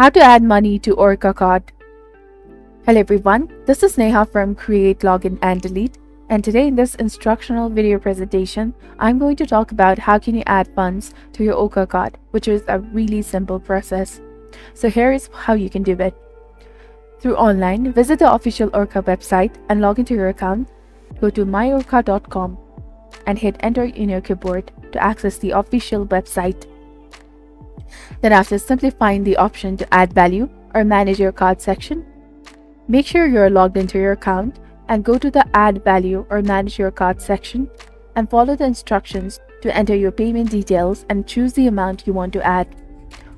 How to add money to Orca Card. Hello everyone, this is Neha from Create, Login and Delete, and today in this instructional video presentation, I'm going to talk about how can you add funds to your Orca Card, which is a really simple process. So here is how you can do it. Through online, visit the official Orca website and log into your account. Go to myorca.com and hit enter in your keyboard to access the official website. Then after, simply find the option to add value or manage your card section. Make sure you're logged into your account and go to the add value or manage your card section and follow the instructions to enter your payment details and choose the amount you want to add.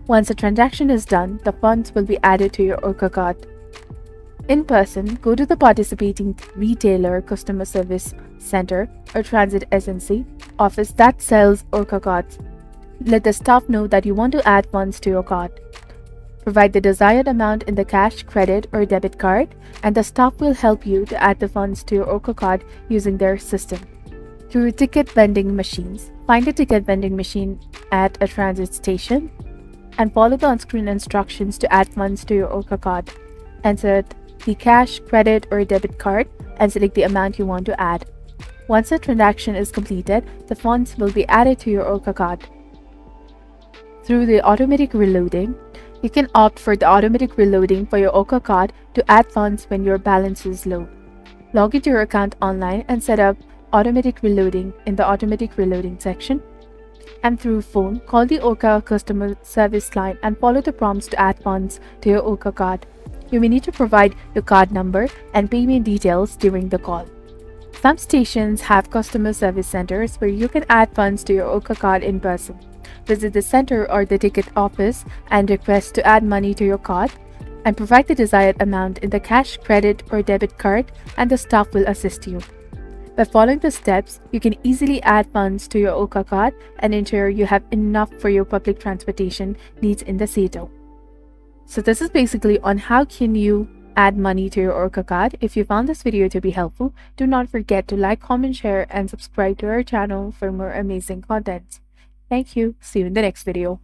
Once the transaction is done, the funds will be added to your Orca Card. In person, go to the participating retailer, customer service center, or transit agency office that sells Orca cards. Let the staff know that you want to add funds to your card. Provide the desired amount in the cash, credit, or debit card, and the staff will help you to add the funds to your Orca Card using their system. Through ticket vending machines, find a ticket vending machine at a transit station and follow the on-screen instructions to add funds to your Orca Card. Insert the cash, credit, or debit card and select the amount you want to add. Once the transaction is completed, the funds will be added to your Orca Card. Through the automatic reloading, you can opt for the automatic reloading for your Orca Card to add funds when your balance is low. Log into your account online and set up automatic reloading in the automatic reloading section. And through phone, call the Orca customer service line and follow the prompts to add funds to your Orca Card. You may need to provide your card number and payment details during the call. Some stations have customer service centers where you can add funds to your Orca Card in person. Visit the center or the ticket office and request to add money to your card and provide the desired amount in the cash, credit, or debit card, and the staff will assist you. By following the steps, you can easily add funds to your Orca Card and ensure you have enough for your public transportation needs in the city. So this is basically on how can you add money to your Orca Card. If you found this video to be helpful, do not forget to like, comment, share, and subscribe to our channel for more amazing content. Thank you. See you in the next video.